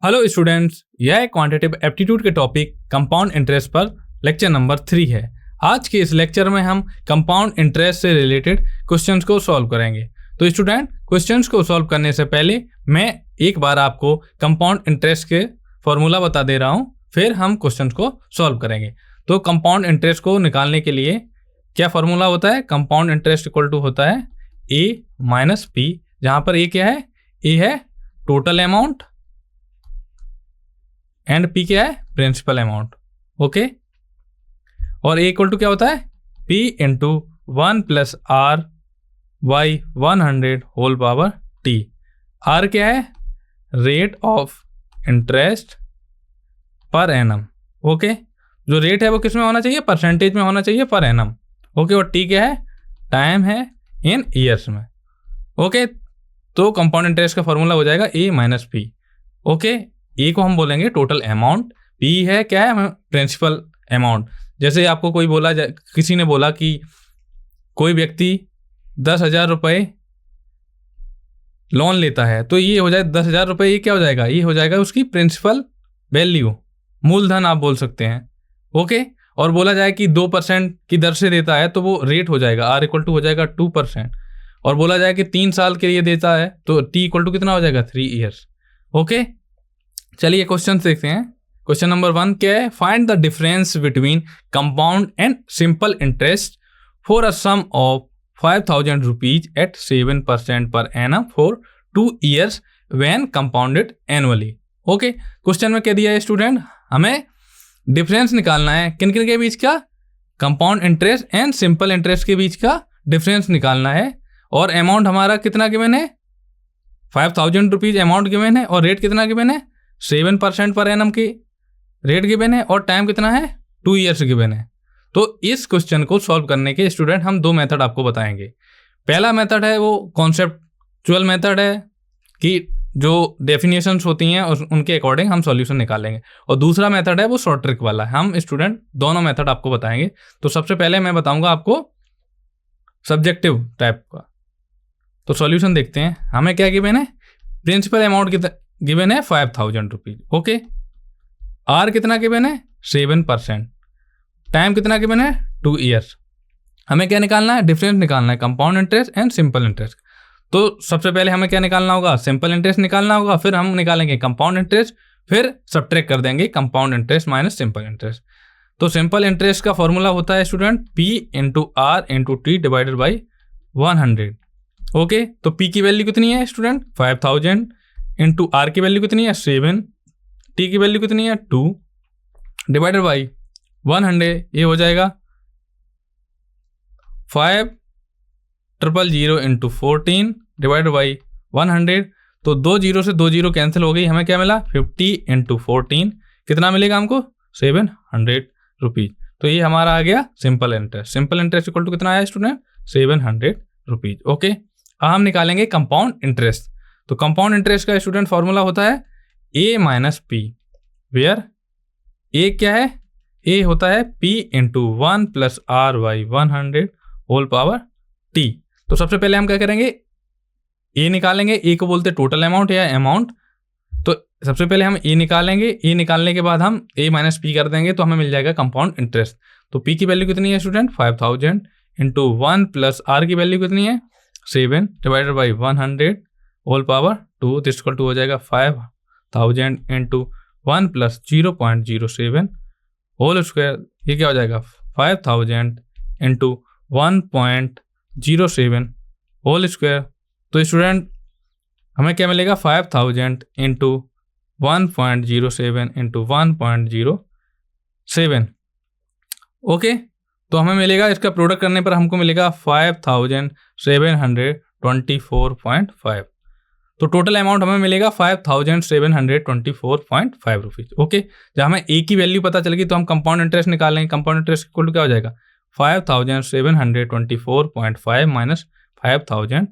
Hello students, यह quantitative aptitude के topic compound interest पर लेक्चर नंबर 3 है। आज के इस लेक्चर में हम कंपाउंड इंटरेस्ट से रिलेटेड क्वेश्चंस को सॉल्व करेंगे। तो स्टूडेंट, क्वेश्चंस को सॉल्व करने से पहले मैं एक बार आपको कंपाउंड इंटरेस्ट के फॉर्मूला बता दे रहा हूं, फिर हम क्वेश्चंस को सॉल्व करेंगे। तो कंपाउंड इंटरेस्ट को निकालने के लिए क्या फॉर्मूला होता है? कंपाउंड इंटरेस्ट इक्वल टू होता है ए माइनस पी, जहां पर ए क्या है? ए है टोटल अमाउंट एंड पी क्या है? Principal amount. ओके, और ए इक्वल टू क्या होता है? P into 1 plus R by 100 whole power T. R क्या है? Rate of interest per annum. Okay, जो रेट है वो किस में होना चाहिए? परसेंटेज में होना चाहिए, पर एनम। ओके, और टी क्या है? टाइम है इन ईयर्स में। ओके, तो कंपाउंड इंटरेस्ट का फॉर्मूला हो जाएगा A minus P. Okay, A को हम बोलेंगे टोटल अमाउंट, पी है क्या है? Principal amount. जैसे आपको कोई बोला, किसी ने बोला कि कोई व्यक्ति 10,000 रुपये लोन लेता है, तो ये हो जाए 10,000 रुपये, ये क्या हो जाएगा? ये हो जाएगा उसकी प्रिंसिपल वैल्यू, मूलधन आप बोल सकते हैं। ओके, और बोला जाए कि 2% की दर से देता है तो वो रेट हो जाएगा, आर इक्वल टू हो जाएगा 2%। और बोला जाए कि 3 साल के लिए देता है तो टी इक्वल टू कितना हो जाएगा? 3 ईयर्स। ओके, चलिए क्वेश्चन देखते हैं। क्वेश्चन नंबर 1 क्या है? Find the difference between compound and simple interest for a sum of 5,000 rupees at 7% per annum for 2 years when compounded annually. Okay, question में क्या दिया है स्टूडेंट? हमें डिफरेंस निकालना है। किन किन के बीच का? Compound interest and simple interest के बीच का डिफरेंस निकालना है। और अमाउंट हमारा कितना गिवन है? 5,000 रुपीज अमाउंट गिवन है, और रेट कितना गिवन है? 7% पर एनम की रेट गिवन है, और टाइम कितना है? 2 ईयर्स गिवन है। तो इस क्वेश्चन को सॉल्व करने के स्टूडेंट हम 2 मेथड आपको बताएंगे। पहला मेथड है वो कॉन्सेप्चुअल मेथड है कि जो डेफिनेशंस होती हैं उनके अकॉर्डिंग हम सॉल्यूशन निकालेंगे, और दूसरा मेथड है वो शॉर्ट ट्रिक वाला। हम स्टूडेंट दोनों मेथड आपको बताएंगे। तो सबसे पहले मैं बताऊंगा आपको सब्जेक्टिव टाइप का। तो सॉल्यूशन देखते हैं। हमें क्या गिवन है? प्रिंसिपल अमाउंट गिवन है 5,000 रुपीज। ओके, आर कितना गिवन है? 7%। टाइम कितना गिवन है? 2 ईयर्स। हमें क्या निकालना है? डिफरेंस निकालना है, compound interest and simple interest. तो सबसे पहले हमें क्या निकालना होगा? सिंपल इंटरेस्ट निकालना होगा, फिर हम निकालेंगे कंपाउंड इंटरेस्ट, फिर सब्ट्रैक्ट कर देंगे compound interest minus simple interest. तो सिंपल इंटरेस्ट का फॉर्मूला होता है student P into R into T divided by 100। Okay, तो पी की वैल्यू कितनी है स्टूडेंट? 5,000 इंटू आर की वैल्यू कितनी है? 7, टी की वैल्यू कितनी है? 2 डिवाइडेड बाई 100। ये हो जाएगा 5,000 इंटू 14 डिवाइडेड बाई 100। तो 2 जीरो से 2 जीरो कैंसिल हो गई। हमें क्या मिला? 50 इंटू 14 कितना मिलेगा हमको? 700 रुपीज। तो ये हमारा आ गया simple interest. Simple interest equal to कितना आया स्टूडेंट? 700 रुपीज। ओके, अब हम निकालेंगे कंपाउंड इंटरेस्ट। तो कंपाउंड इंटरेस्ट का स्टूडेंट फॉर्मूला होता है A minus P, where A क्या है? ए होता है P into 1 plus R by 100 whole power T. तो सबसे पहले हम क्या करेंगे? ए निकालेंगे। ए को बोलते टोटल अमाउंट या अमाउंट। तो सबसे पहले हम ए निकालेंगे। ए निकालने के बाद हम ए माइनस पी कर देंगे, तो हमें मिल जाएगा कंपाउंड इंटरेस्ट। तो पी की वैल्यू कितनी है स्टूडेंट? 5,000 इंटू 1 प्लस आर की वैल्यू कितनी है? 7 divided by 100 whole power 2। This equal to हो जाएगा 5,000 इंटू 1 प्लस 0.07 होल स्क्वायर। ये क्या हो जाएगा? 5,000 इंटू 1.07 होल स्क्वायर। तो स्टूडेंट हमें क्या मिलेगा? 5,000 इंटू 1.07 इंटू 1.07। ओके, तो हमें मिलेगा, इसका प्रोडक्ट करने पर हमको मिलेगा 5,724.5। तो टोटल अमाउंट हमें मिलेगा 5,724.5 रुपीज। ओके, जब हमें ए की वैल्यू पता चल गई तो हम कंपाउंड इंटरेस्ट निकालेंगे। कंपाउंड इंटरेस्ट इक्वल टू क्या हो जाएगा? 5,724.5 माइनस 5,000।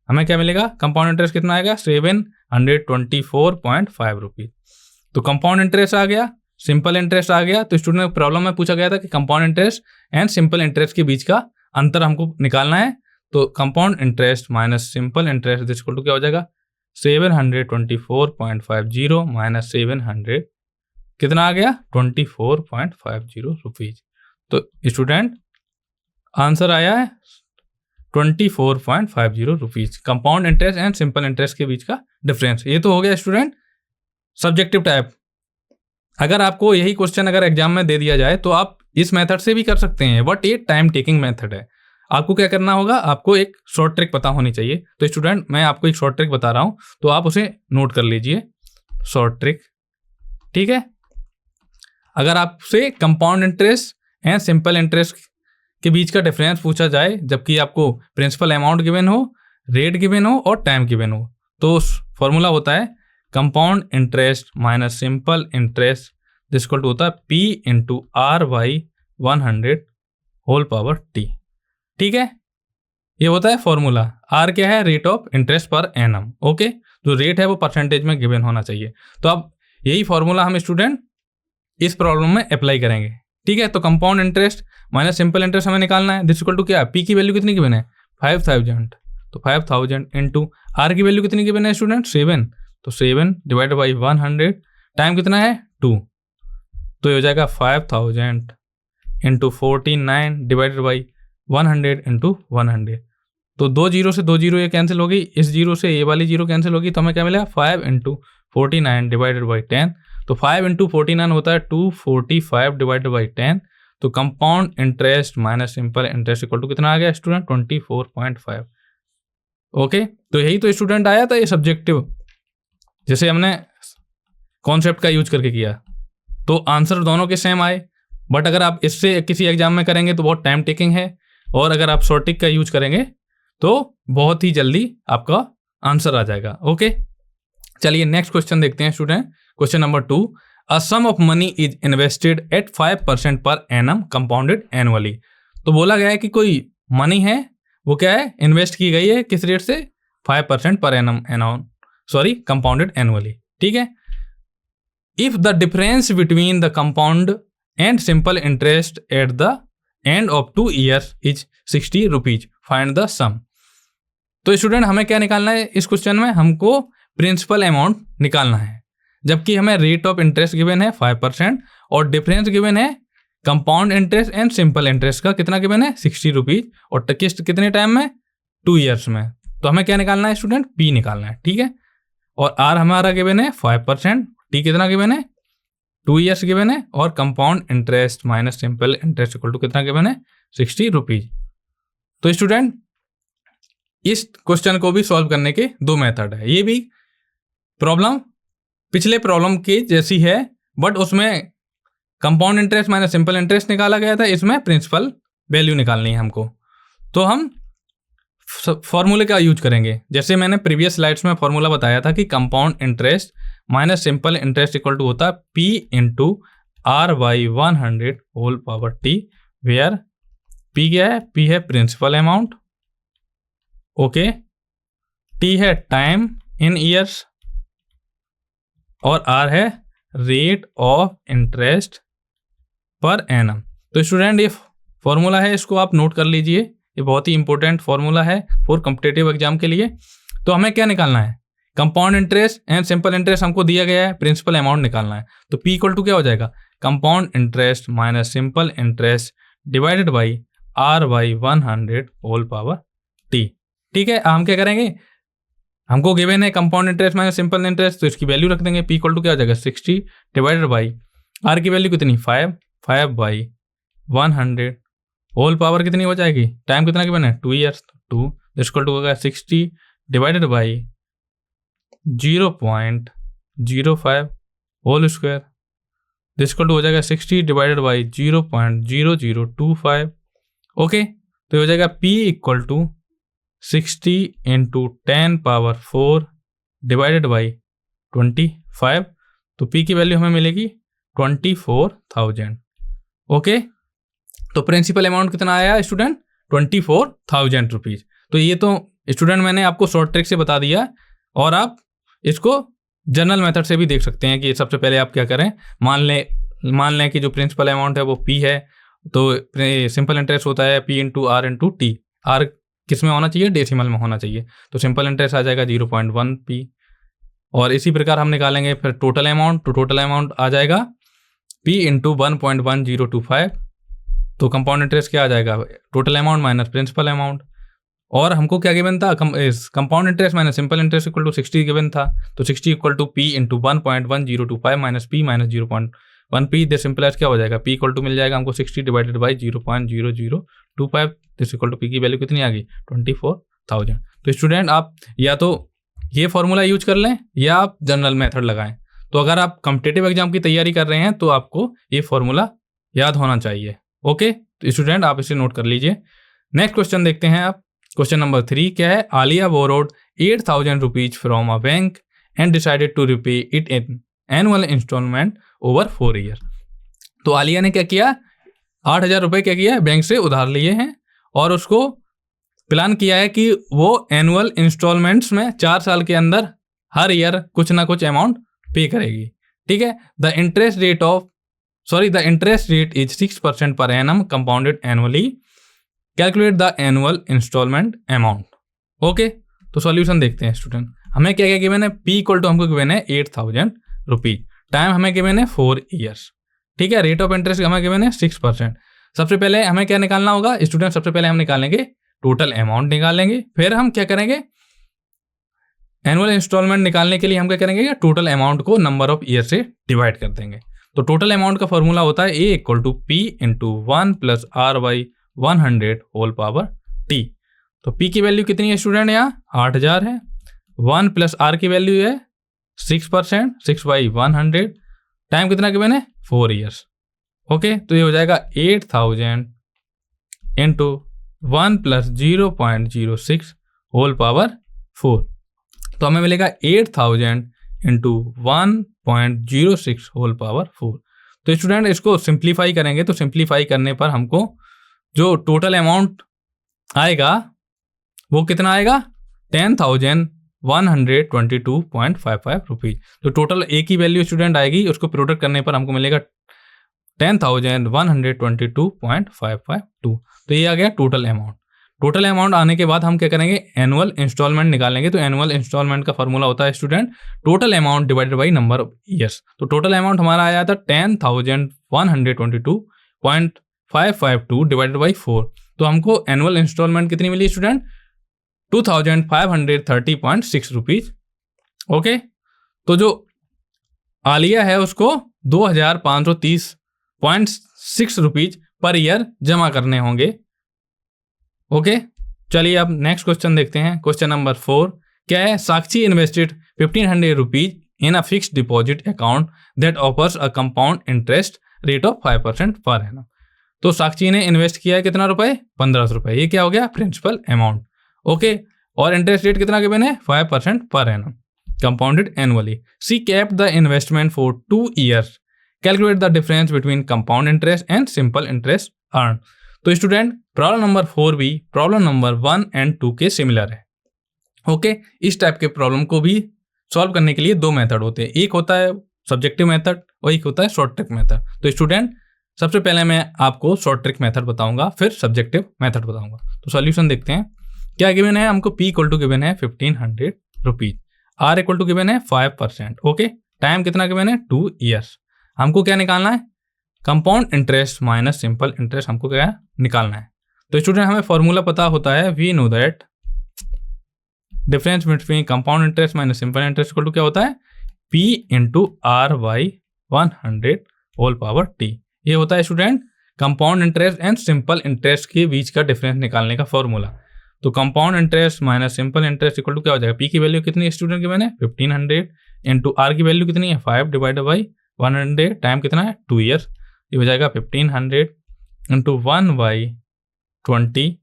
हमें क्या मिलेगा? कंपाउंड इंटरेस्ट कितना आएगा? 724.5 रुपीज। तो कंपाउंड इंटरेस्ट आ गया, सिंपल इंटरेस्ट आ गया। तो स्टूडेंट प्रॉब्लम में पूछा गया था कि compound interest and simple interest के बीच का अंतर हमको निकालना है। तो compound interest minus simple interest equal to क्या हो जाएगा? 724.50 माइनस 700 कितना आ गया 24.50 रुपीज। तो स्टूडेंट आंसर आया है 24.50 rupees. Compound interest and simple interest के बीच का डिफरेंस। ये तो हो गया स्टूडेंट सब्जेक्टिव टाइप। अगर आपको यही क्वेश्चन अगर एग्जाम में दे दिया जाए तो आप इस मेथड से भी कर सकते हैं, बट ये टाइम टेकिंग मेथड है। आपको क्या करना होगा, आपको एक शॉर्ट ट्रिक पता होनी चाहिए। तो स्टूडेंट मैं आपको एक शॉर्ट ट्रिक बता रहा हूं, तो आप उसे नोट कर लीजिए। शॉर्ट ट्रिक, ठीक है। अगर आपसे compound interest and simple interest के बीच का डिफरेंस पूछा जाए, जबकि आपको प्रिंसिपल अमाउंट गिवन हो, रेट गिवन हो और टाइम गिवन हो, तो फॉर्मूला होता है compound interest minus simple interest जिसको होता है P into R by 100 whole power T। ठीक है, ये होता है फॉर्मूला। R क्या है, rate of interest per annum. Okay, जो रेट है वो परसेंटेज में गिवन होना चाहिए। तो अब यही फॉर्मूला हम स्टूडेंट इस प्रॉब्लम में अप्लाई करेंगे। ठीक है, तो compound interest minus simple interest हमें निकालना है। दिस इक्वल टू क्या है, P की वैल्यू कितनी गिवन है 5000, तो 5000 इंटू R की वैल्यू कितनी गिवन है स्टूडेंट 7, तो 7 डिवाइडेड बाई 100, टाइम कितना है 2, तो ये हो जाएगा 5000 इंटू 49 डिवाइडेड बाई 100 इंटू 100। तो 2 जीरो से 2 जीरो ये कैंसिल होगी, इस जीरो से ये वाली जीरो कैंसिल होगी, तो हमें क्या मिलेगा 5 इंटू 49 डिवाइडेड बाई 10। तो 5 इंटू 49 होता है 245 डिवाइडेड बाई 10। तो compound interest minus simple interest equal to कितना आ गया स्टूडेंट 24.5। ओके, तो यही तो स्टूडेंट आया था ये सब्जेक्टिव, जैसे हमने कॉन्सेप्ट का यूज करके किया, तो आंसर दोनों के सेम आए। बट अगर आप इससे किसी एग्जाम में करेंगे तो बहुत टाइम टेकिंग है, और अगर आप शॉर्ट ट्रिक का यूज करेंगे तो बहुत ही जल्दी आपका आंसर आ जाएगा। ओके, चलिए नेक्स्ट क्वेश्चन देखते हैं student. Question number 2, a sum of money is invested at 5% per annum compounded annually. तो बोला गया है कि कोई मनी है वो क्या है, इन्वेस्ट की गई है किस रेट से 5% पर एनम कंपाउंडेड एनुअली। ठीक है, if the difference between the compound and simple interest at the end of 2 years is 60 rupees, find the sum. तो स्टूडेंट हमें क्या निकालना है इस क्वेश्चन में, हमको प्रिंसिपल अमाउंट निकालना है, जबकि हमें रेट ऑफ इंटरेस्ट गिवन है 5% और डिफरेंस गिवन है compound interest and simple interest का कितना गिवन है 60 रुपीज, और किस्त कितने टाइम में 2 years में। तो हमें क्या निकालना है स्टूडेंट, P निकालना है। ठीक है, और R हमारा गिवन है 5%, T कितना गिवन है 2 years गिवन है, और compound interest minus simple interest equal to कितना गिवन है 60 रुपीज। तो स्टूडेंट इस क्वेश्चन को भी सॉल्व करने के 2 मेथड है। ये भी प्रॉब्लम पिछले प्रॉब्लम की जैसी है, बट उसमें compound interest minus simple interest निकाला गया था, इसमें प्रिंसिपल वैल्यू निकालनी है हमको। तो हम फॉर्मूले का यूज करेंगे, जैसे मैंने प्रीवियस स्लाइड्स में फॉर्मूला बताया था कि compound interest minus simple interest equal to होता है P into R by 100 whole power T, where P क्या है, P है प्रिंसिपल अमाउंट, ओके, T है टाइम इन ईयर्स, और R है rate of interest per annum. तो स्टूडेंट ये फॉर्मूला है, इसको आप नोट कर लीजिए, ये बहुत ही इंपॉर्टेंट फॉर्मूला है फॉर कॉम्पिटिटिव एग्जाम के लिए। तो हमें क्या निकालना है, compound interest and simple interest हमको दिया गया है, प्रिंसिपल अमाउंट निकालना है। तो P इक्वल टू क्या हो जाएगा, compound interest minus simple interest divided by R by 100 whole power T। ठीक है, हम क्या करेंगे, हमको गिवन है compound interest minus simple interest, तो इसकी वैल्यू रख देंगे। P इक्वल टू क्या हो जाएगा 60 डिवाइडेड बाई R की वैल्यू कितनी 5 बाई 100 होल पावर कितनी हो जाएगी, टाइम कितना गिवन है 2 years, 2 इक्वल टू होगा 60 divided by 0.05 whole square, equal to हो जाएगा 60 डिवाइडेड बाई 0.0025। ओके, तो हो जाएगा P equal to 60 into 10 power 4 divided by 25। तो P की वैल्यू हमें मिलेगी 24,000। ओके, तो प्रिंसिपल अमाउंट कितना आया स्टूडेंट 24,000 रुपीज। तो ये तो स्टूडेंट मैंने आपको शॉर्ट ट्रिक से बता दिया, और आप इसको जनरल मेथड से भी देख सकते हैं कि सबसे पहले आप क्या करें, मान लें कि जो प्रिंसिपल अमाउंट है वो P है, तो सिंपल इंटरेस्ट होता है P into R into T. R किस में होना चाहिए, डेसिमल में होना चाहिए, तो सिंपल इंटरेस्ट आ जाएगा 0.1P, और इसी प्रकार हम निकालेंगे फिर टोटल अमाउंट, तो टोटल अमाउंट आ जाएगा P इंटू 1.1025। तो कंपाउंड इंटरेस्ट क्या आ जाएगा, total amount minus principal amount. और हमको क्या गिवन था, compound interest minus simple interest equal to 60 given था। तो 60 equal to P into 1.1025 minus P minus 0.1P। This simple क्या हो जाएगा, P इक्वल टू मिल जाएगा हमको 60 divided by 0.0025। This equal to P की वैल्यू कितनी आ गई, 24,000। तो स्टूडेंट आप या तो ये फॉर्मूला यूज कर लें या आप जनरल मेथड लगाएं। तो अगर आप कॉम्पिटिटिव एग्जाम की तैयारी कर रहे हैं तो आपको ये फॉर्मूला याद होना चाहिए। ओके, तो स्टूडेंट आप इसे नोट कर लीजिए। नेक्स्ट क्वेश्चन देखते हैं आप। क्वेश्चन नंबर 3 क्या है, Alia borrowed 8,000 rupees from a bank and decided to repay it in annual instalment over 4 year. तो आलिया ने क्या किया, 8,000 रुपये क्या किया है, बैंक से उधार लिए हैं और उसको प्लान किया है कि वो एनुअल इंस्टॉलमेंट्स में 4 साल के अंदर हर ईयर कुछ ना कुछ अमाउंट पे करेगी। ठीक है, the interest rate is 6% per annum compounded annually. Calculate the annual instalment amount. Okay, तो सॉल्यूशन देखते हैं स्टूडेंट। हमें क्या क्या गिवन है, P इक्वल टू हमको गिवन है 8,000 रुपीज, टाइम हमें गिवन है 4 ईयर्स। ठीक है, रेट ऑफ इंटरेस्ट हमें गिवन है 6%। सबसे पहले हमें क्या निकालना होगा स्टूडेंट, सबसे पहले हम निकालेंगे टोटल अमाउंट निकालेंगे, फिर हम क्या करेंगे, एनुअल इंस्टॉलमेंट निकालने के लिए हम क्या करेंगे, टोटल अमाउंट को नंबर ऑफ ईयर से डिवाइड कर देंगे। तो टोटल अमाउंट का फॉर्मूला होता है A equal to P into 1 plus R by 100 whole power T। तो P की वैल्यू कितनी है स्टूडेंट, यहाँ 8,000 है। 1 प्लस R की वैल्यू है 6%, 6 बाई 100। टाइम कितना गिवन है, 4 ईयर्स। ओके, तो ये हो जाएगा 8,000 इंटू 1 प्लस 0.06 होल पावर 4। तो हमें मिलेगा 8,000 इंटू 1.06 होल पावर 4। तो स्टूडेंट इसको सिंप्लीफाई करेंगे, तो सिंप्लीफाई करने पर हमको जो टोटल अमाउंट आएगा वो कितना आएगा, 10,122.55 रुपीज। तो टोटल ए की वैल्यू स्टूडेंट आएगी, उसको प्रोडक्ट करने पर हमको मिलेगा 10,122.552। तो ये आ गया टोटल अमाउंट। टोटल अमाउंट आने के बाद हम क्या करेंगे, एनुअल इंस्टॉलमेंट निकालेंगे। तो एनुअल इंस्टॉलमेंट का फॉर्मूला होता है student total amount divided by number of years. तो टोटल अमाउंट हमारा आया था 10,122.552 डिवाइडेड बाई 4। तो हमको एनुअल इंस्टॉलमेंट कितनी मिली स्टूडेंट, 2,530.6 रुपीज। ओके, तो जो आलिया है उसको 2,530.6 रुपीज पर ईयर जमा करने होंगे। ओके, चलिए अब नेक्स्ट क्वेश्चन देखते हैं। क्वेश्चन नंबर 4 क्या है, Sakshi invested 1,500 rupees in a fixed deposit account that offers a compound interest rate of 5% per annum. तो साक्षी ने इन्वेस्ट किया है कितना रुपए, 1,500 रुपए। ये क्या हो गया, प्रिंसिपल अमाउंट। ओके, और इंटरेस्ट रेट कितना गिवन है, 5% per annum compounded annually. She kept the investment for 2 years. Calculate the difference between compound interest and simple interest earn. तो स्टूडेंट प्रॉब्लम नंबर 4 भी प्रॉब्लम नंबर 1 एंड 2 के similar है। Okay, इस type के problem को भी solve करने के लिए 2 मेथड होते हैं, एक होता है सब्जेक्टिव मेथड और एक होता है शॉर्ट ट्रिक मेथड। तो स्टूडेंट सबसे पहले मैं आपको शॉर्ट ट्रिक मेथड बताऊंगा, फिर सब्जेक्टिव मेथड बताऊंगा। तो सॉल्यूशन देखते हैं। क्या गिवन है हमको, P इक्वल टू गिवन है 1,500 rupees, R equal to given है 5%। ओके, टाइम कितना गिवन है, 2 ईयर्स। हमको क्या निकालना है, compound interest minus simple interest हमको क्या निकालना है। तो स्टूडेंट हमें फॉर्मूला पता होता है, we know that difference between compound interest minus simple interest equal to क्या होता है, P into R by 100 whole power T। ये होता है student compound interest and simple interest के बीच का डिफरेंस निकालने का फॉर्मूला। तो compound interest minus simple interest equal to क्या हो जाएगा, P की वैल्यू कितनी है स्टूडेंट की मैंने 1,500 इंटू R की वैल्यू कितनी है 5 डिवाइडेड बाई 100, टाइम कितना है 2 ईयर्स। ये हो जाएगा 1,500 इंटू 1/20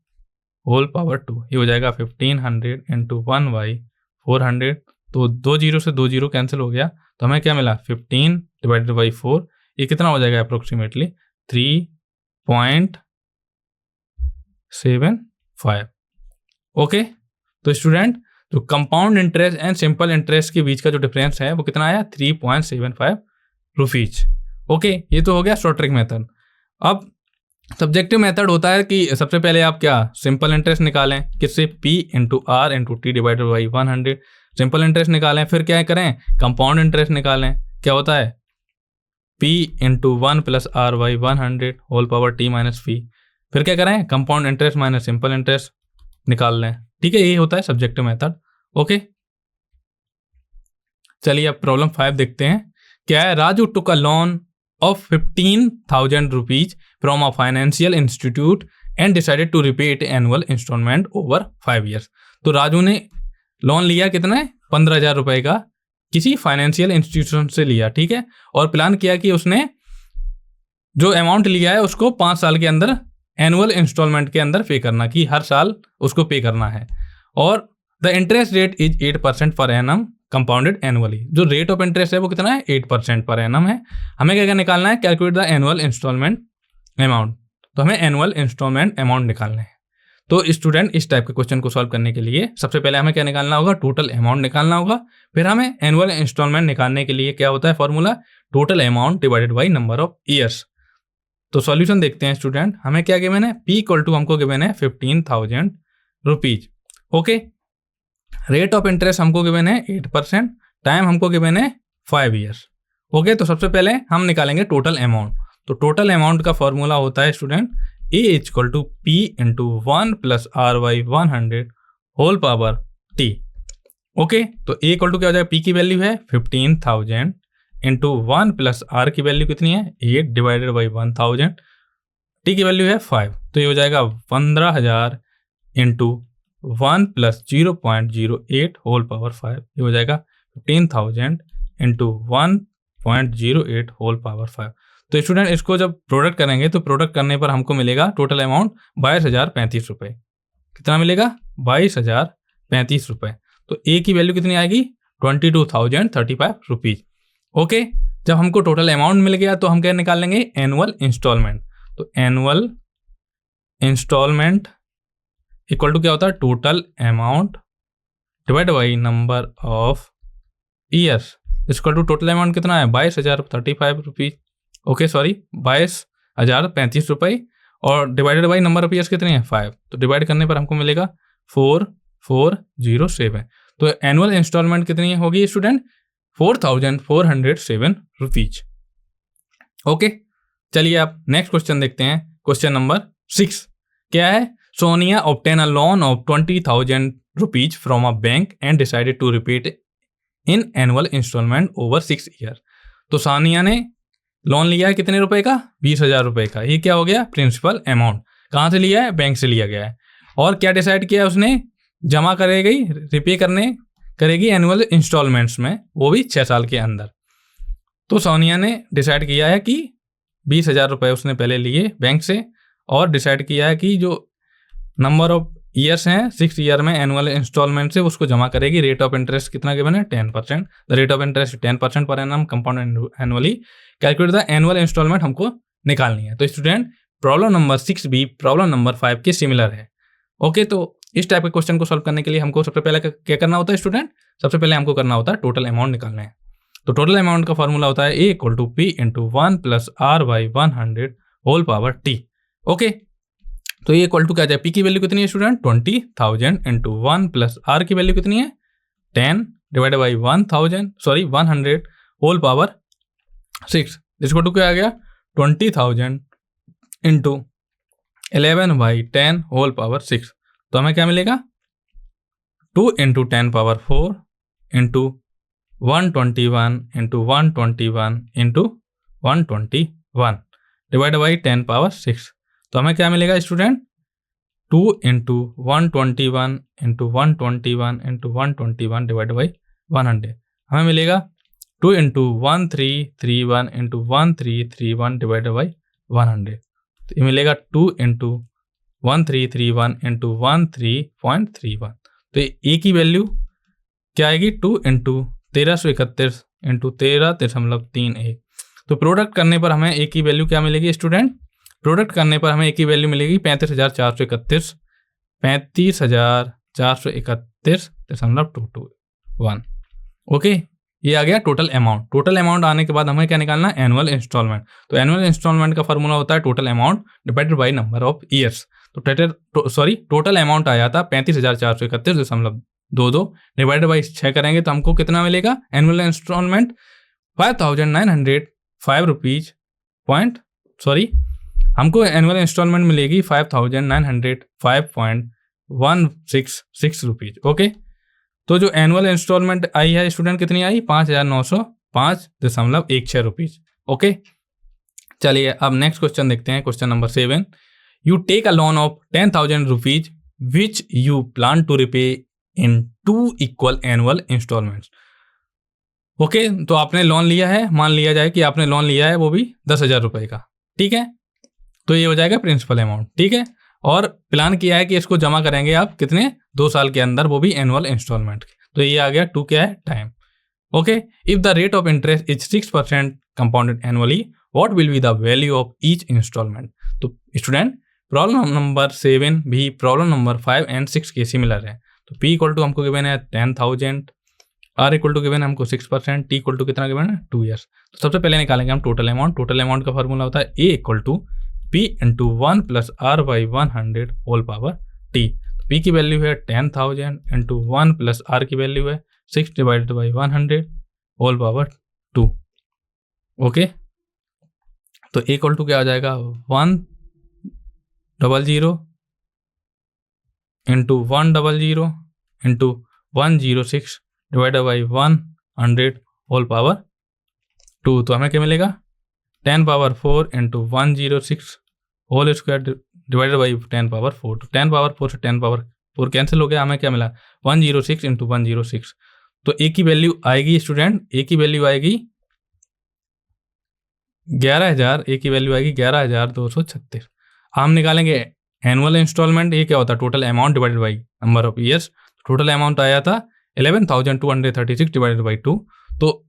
होल पावर 2। ये हो जाएगा 1,500 इंटू 1/400। तो 2 जीरो से 2 जीरो कैंसिल हो गया, तो हमें क्या मिला 15 डिवाइडेड बाई 4। ये कितना हो जाएगा अप्रोक्सीमेटली 3.75। ओके, तो स्टूडेंट जो compound interest and simple interest के बीच का जो डिफरेंस है वो कितना आया 3.75 रुपीज। ओके, ये तो हो गया शॉर्ट ट्रिक मेथड। अब सब्जेक्टिव मेथड होता है कि सबसे पहले आप क्या सिंपल इंटरेस्ट निकालें, किससे, P into R into T divided by 100, simple interest निकालें। फिर क्या करें, कंपाउंड इंटरेस्ट निकालें। क्या होता है, P into 1 plus R by 100 whole power T minus P. फिर क्या करें, compound interest minus simple interest निकाल लें। ठीक है, यही होता है सब्जेक्टिव मेथड। ओके, चलिए अब प्रॉब्लम 5 देखते हैं। क्या है, राजू टुक अ loan of 15,000 rupees from a financial institute and decided to repay it annual installment over 5 years। तो राजू ने लोन लिया, कितना है, 15,000 रुपए का किसी फाइनेंशियल इंस्टीट्यूशन से लिया। ठीक है, और प्लान किया कि उसने जो अमाउंट लिया है उसको 5 साल के अंदर एनुअल इंस्टॉलमेंट के अंदर पे करना, कि हर साल उसको पे करना है। और द इंटरेस्ट रेट इज 8% पर एनम कंपाउंडेड एनुअली। जो रेट ऑफ इंटरेस्ट है वो कितना है, 8% पर एनम है। हमें क्या क्या निकालना है, calculate the annual instalment amount. तो हमें एनुअल इंस्टॉलमेंट अमाउंट निकालना है। तो स्टूडेंट इस टाइप के क्वेश्चन को सॉल्व करने के लिए सबसे पहले हमें क्या निकालना होगा, टोटल अमाउंट निकालना होगा। फिर हमें एनुअल इंस्टॉलमेंट निकालने के लिए क्या होता है formula, total amount divided by number of years. तो सॉल्यूशन देखते हैं स्टूडेंट। हमें क्या गिवन है, P इक्वल टू हमको गिवन है 15,000 rupees. Okay, rate of interest हमको गिवन है 8%, टाइम हमको गिवन है 5 ईयर्स। ओके, तो सबसे पहले हम निकालेंगे टोटल अमाउंट। तो टोटल अमाउंट का फॉर्मूला होता है student A equal to P into 1 plus R by 100 whole power T। Okay, तो A इक्वल टू क्या हो जाएगा, P की वैल्यू है 15,000 इंटू 1 प्लस आर की वैल्यू कितनी है, 8 डिवाइडेड बाई 1000, T की वैल्यू है 5। तो ये हो जाएगा 15,000 इंटू 1 प्लस 0.08 होल पावर 5। ये हो जाएगा 15,000 इंटू 1.08 होल पावर 5। तो स्टूडेंट इसको जब प्रोडक्ट करेंगे तो प्रोडक्ट करने पर हमको मिलेगा टोटल अमाउंट 22,035 रुपये। कितना मिलेगा, 22,035 रुपये। तो ए की वैल्यू कितनी आएगी, 22,035 रुपीज। ओके, जब हमको टोटल अमाउंट मिल गया तो हम क्या निकाल लेंगे, एनुअल इंस्टॉलमेंट। तो एनुअल इंस्टॉलमेंट इक्वल टू क्या होता है, total amount divide by number of years equal to total amount कितना है, 22,035 रुपीज। ओके सॉरी, 22,035 रुपये, और divided by number of years कितने हैं, 5। तो डिवाइड करने पर हमको मिलेगा 4407। तो एनुअल इंस्टॉलमेंट कितनी होगी स्टूडेंट, 4,407 रुपीज। ओके, चलिए आप नेक्स्ट क्वेश्चन देखते हैं। क्वेश्चन नंबर 6 क्या है, Sonia obtained a loan of 20,000 rupees from a bank and decided to repay it in annual installment over 6 years। तो सोनिया ने लोन लिया है कितने रुपए का, 20,000 रुपए का। ये क्या हो गया, प्रिंसिपल अमाउंट। कहाँ से लिया है, बैंक से लिया गया है। और क्या डिसाइड किया उसने, जमा करेगी, रिपे करेगी एनुअल इंस्टॉलमेंट्स में, वो भी 6 साल के अंदर। तो सोनिया ने डिसाइड किया है कि 20,000 रुपये उसने पहले लिए बैंक से, और डिसाइड किया है कि जो नंबर ऑफ ईयर्स हैं 6 ईयर में एनुअल इंस्टॉलमेंट से उसको जमा करेगी। रेट ऑफ इंटरेस्ट कितना गिवन है, 10%। द रेट ऑफ इंटरेस्ट 10% पर annum compound annually. Calculate the annual installment हमको निकालनी है। तो स्टूडेंट प्रॉब्लम नंबर 6 भी प्रॉब्लम नंबर 5 के सिमिलर है। ओके, तो इस टाइप के क्वेश्चन को सॉल्व करने के लिए हमको सबसे पहले क्या करना होता है स्टूडेंट, सबसे पहले हमको करना होता है टोटल अमाउंट निकालना है। तो टोटल अमाउंट का फॉर्मूला होता है A equal to P into 1 plus R by 100 whole power T। Okay, तो ये इक्वल टू क्या जाए, P की वैल्यू कितनी है स्टूडेंट, 20,000 इंटू 1 प्लस आर की वैल्यू कितनी है, 10 डिवाइड बाई 100 होल पावर 6। इसको टू क्या आ गया, 20,000 इंटू 11/10 होल पावर 6। तो हमें क्या मिलेगा, 2 into 10 power 4 into 121 into 121 into 121 divide by 10 power 6। तो हमें क्या मिलेगा student, 2 into 121 into 121 into 121 divide by 100। हमें मिलेगा 2 इंटू 1331 इंटू 1331 डिवाइड बाई 100। तो ये मिलेगा 2 इंटू 1331 इंटू 13.31। तो ए की वैल्यू क्या आएगी, 2 इंटू 1331 इंटू 13.31। तो प्रोडक्ट करने पर हमें ए की वैल्यू क्या मिलेगी स्टूडेंट, प्रोडक्ट करने पर हमें ए की वैल्यू मिलेगी 35,431, 35,431.221। ओके, ये आ गया टोटल अमाउंट। टोटल अमाउंट आने के बाद हमें क्या निकालना है, एनुअल इंस्टॉलमेंट। तो एनुअल इंस्टॉलमेंट का फॉर्मूला होता है total amount divided by number of years. तो टोटल अमाउंट आया था 35,431.22 डिवाइडेड बाई 6 करेंगे तो हमको कितना मिलेगा, एनुअल इंस्टॉलमेंट 5,905 रुपीज हमको एनुअल इंस्टॉलमेंट मिलेगी 5,905.166 रुपीज। ओके, तो जो एनुअल इंस्टॉलमेंट आई है स्टूडेंट कितनी आई, 5,905.16 रुपीज। ओके, चलिए अब नेक्स्ट क्वेश्चन देखते हैं, question number 7। You take a loan of 10,000 rupees which you plan to repay in 2 equal annual installments. Okay, तो आपने लोन लिया है, मान लिया जाए कि आपने लोन लिया है वो भी 10,000 रुपए का, ठीक है, तो ये हो जाएगा प्रिंसिपल अमाउंट, ठीक है, और प्लान किया है कि इसको जमा करेंगे आप कितने, 2 साल के अंदर, वो भी एनुअल इंस्टॉलमेंट। तो ये आ गया 2 क्या है, time. Okay, if the rate of interest is 6% compounded annually, what will be the value of each installment. तो स्टूडेंट प्रॉब्लम नंबर 7 भी प्रॉब्लम नंबर 5 एंड 6 के सिमिलर है। तो P इक्वल टू हमको गिवन है 10,000, R इक्वल टू गिवन है हमको 6%, T equal to कितना गिवन है 2 ईयर्स। तो सबसे पहले निकालेंगे हम टोटल अमाउंट। टोटल अमाउंट का फॉर्मूला होता है A equal to P into 1 plus R by 100 whole power T। P की वैल्यू है 10,000 इंटू 1 प्लस R की वैल्यू है 6 divided by 100 whole power 2। Okay, तो A इक्वल टू क्या आ जाएगा, 100 into 100 into 106 divided by 100 whole power 2। तो हमें क्या मिलेगा, 10 power 4 into 106 whole square divided by 10 power 4। तो 10 पावर 4 से 10 पावर 4 कैंसिल हो गया, हमें क्या मिला 106 इंटू 106। तो ए की वैल्यू आएगी स्टूडेंट, ए की वैल्यू आएगी 11,000, ए की वैल्यू आएगी 11,236। हम निकालेंगे एनुअल इंस्टॉलमेंट, ये क्या होता है total amount divided by number of years. Total amount आया था 11,236 डिवाइडेड बाई 2। तो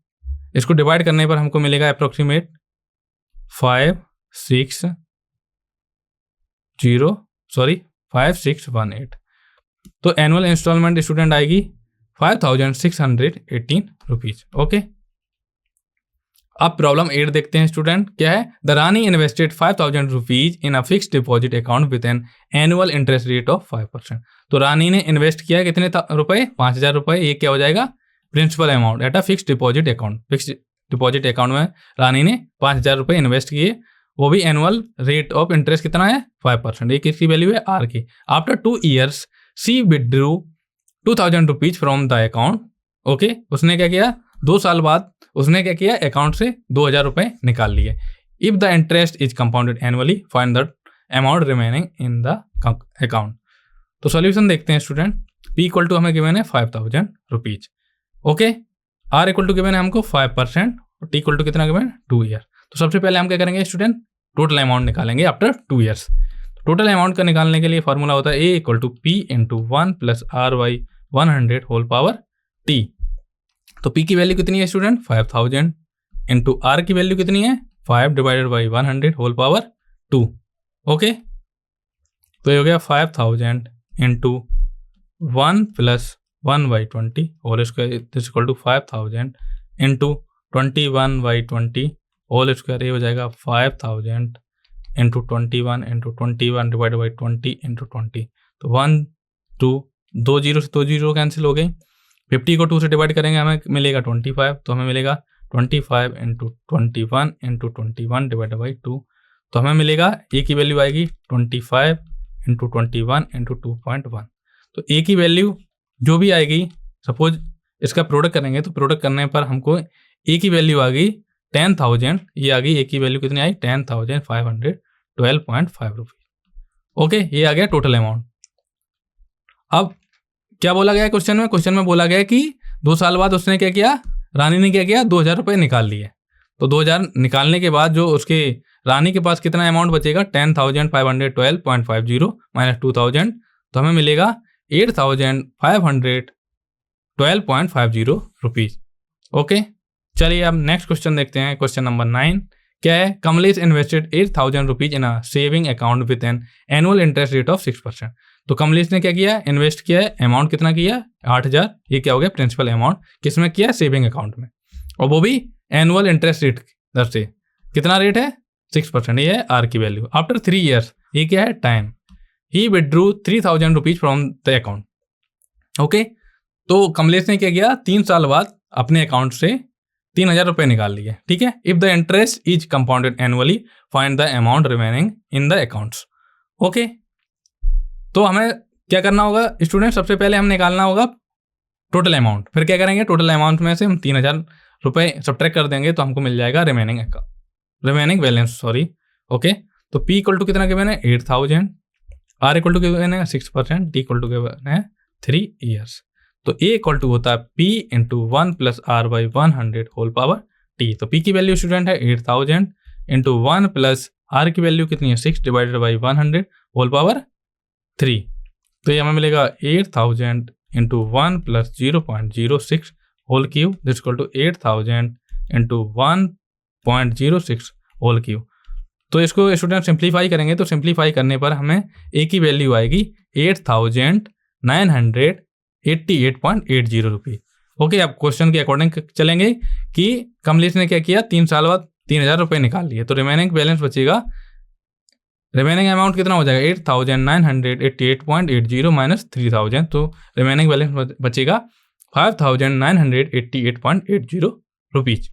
इसको डिवाइड करने पर हमको मिलेगा अप्रोक्सीमेट 5618। तो एनुअल इंस्टॉलमेंट स्टूडेंट आएगी 5,618 रुपीज। ओके, अब प्रॉब्लम 8 देखते हैं स्टूडेंट, क्या है, the Rani invested 5,000 rupees in a fixed deposit account with an annual interest rate of 5%। तो रानी ने इन्वेस्ट किया कितने रुपए, 5,000 रुपए। ये क्या हो जाएगा, principal amount at a fixed deposit account. Fixed deposit account में रानी ने 5,000 रुपए इन्वेस्ट किए, वो भी एनुअल रेट ऑफ इंटरेस्ट कितना है 5%। ये किसकी वैल्यू है, आर की। After 2 years she withdrew 2,000 rupees from the account. Okay, उसने क्या किया, 2 साल बाद उसने क्या किया, अकाउंट से 2,000 रुपए निकाल लिए। If the interest is compounded annually find the amount remaining in the account. तो सॉल्यूशन देखते हैं स्टूडेंट। P इक्वल टू हमें गिवन है 5,000 rupees. Okay, R equal to given है हमको 5% और T इक्वल टू कितना गिवन है 2 ईयर। तो सबसे पहले हम क्या करेंगे स्टूडेंट, टोटल अमाउंट निकालेंगे आफ्टर 2 ईयर्स। टोटल अमाउंट का निकालने के लिए फॉर्मूला होता है A equal to P into 1 plus R by 100 whole power T। तो P की वैल्यू कितनी है स्टूडेंट, 5,000 इंटू R की वैल्यू कितनी है 5 divided by 100 whole power 2। Okay, तो ये हो गया 5,000 into 1 plus 1/20 whole square is equal to 5,000 into 21/20 whole square. ये हो जाएगा 5,000 into 21 into 21 divide by 20 into 20। तो 1 2 2 जीरो से 2 जीरो कैंसिल हो गई। 50 को 2 से डिवाइड करेंगे हमें मिलेगा 25। तो हमें मिलेगा 25 इंटू 21 इंटू 21 डिवाइड बाई 2। तो हमें मिलेगा ए की वैल्यू आएगी 25 इंटू 21 इंटू 2.1। तो ए की वैल्यू जो भी आएगी, सपोज इसका प्रोडक्ट करेंगे तो प्रोडक्ट करने पर हमको ए की वैल्यू आ गई 10,000। ये आ गई ए की वैल्यू कितनी आई 10,512.5 रुपीज। ओके, ये आ गया टोटल अमाउंट। अब क्या बोला गया क्वेश्चन में, क्वेश्चन में बोला गया कि 2 साल बाद उसने क्या किया, रानी ने क्या किया 2,000 रुपये निकाल लिए। तो 2,000 निकालने के बाद जो उसके रानी के पास कितना अमाउंट बचेगा 10,512.50 माइनस 2,000। तो हमें मिलेगा 8,512.50 रुपीज। ओके, चलिए अब नेक्स्ट क्वेश्चन देखते हैं, क्वेश्चन नंबर 9। क्या है, Kamlesh invested 8,000 rupees in a saving account with an annual interest rate of 6%। तो कमलेश ने क्या किया, इन्वेस्ट किया है, अमाउंट कितना किया 8,000। ये क्या हो गया प्रिंसिपल अमाउंट, किसमें किया सेविंग अकाउंट में। और वो भी एनुअल इंटरेस्ट रेट दर से। कितना रेट है? 6%। ये है आर की वैल्यू। आफ्टर 3 ईयर्स, ये क्या है? Time. He withdrew 3000 rupees from the account. Okay, तो कमलेश ने क्या किया? 3 साल बाद अपने अकाउंट से 3000 रुपये निकाल लिए। ठीक है। If the interest is compounded annually, find the amount remaining in the accounts. Okay, तो हमें क्या करना होगा स्टूडेंट? सबसे पहले हम निकालना होगा टोटल अमाउंट। फिर क्या करेंगे? टोटल अमाउंट में से हम 3000 रुपये सब्ट्रैक्ट कर देंगे तो हमको मिल जाएगा रिमेनिंग बैलेंस, सॉरी। ओके, तो P इक्वल टू कितना गिवन है? 8000। R इक्वल टू गिवन है 6%। D इक्वल टू गिवन है 3 ईयर्स। तो A इक्वल टू होता है P into 1 plus R by 100 whole power T। तो P की वैल्यू स्टूडेंट है 8000 इंटू 1 प्लस R की वैल्यू कितनी है? 6 डिवाइडेड बाई 100 होल पावर 3। तो ये हमें मिलेगा 8000 into 1 plus 0.06 whole cube this equal to 8000 into 1.06 whole cube. तो इसको स्टूडेंट सिंप्लीफाई करेंगे तो सिंप्लीफाई करने पर हमें ए की वैल्यू आएगी 8988.80 रुपये। ओके, अब क्वेश्चन के अकॉर्डिंग चलेंगे कि कमलेश ने क्या किया? 3 साल बाद 3000 रुपये निकाल लिए। तो रिमेनिंग बैलेंस बचेगा, रिमेनिंग अमाउंट कितना हो जाएगा? 8988.80 माइनस 3000। तो रिमेनिंग बैलेंस बचेगा 5988.80 रुपीज।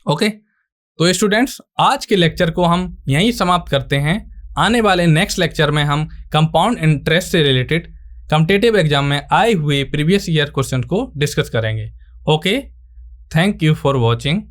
ओके, तो स्टूडेंट्स आज के लेक्चर को हम यहीं समाप्त करते हैं। आने वाले नेक्स्ट लेक्चर में हम कंपाउंड इंटरेस्ट से रिलेटेड कॉम्पिटिटिव एग्जाम में आए हुए प्रीवियस ईयर क्वेश्चन को डिस्कस करेंगे। Okay, thank you for watching.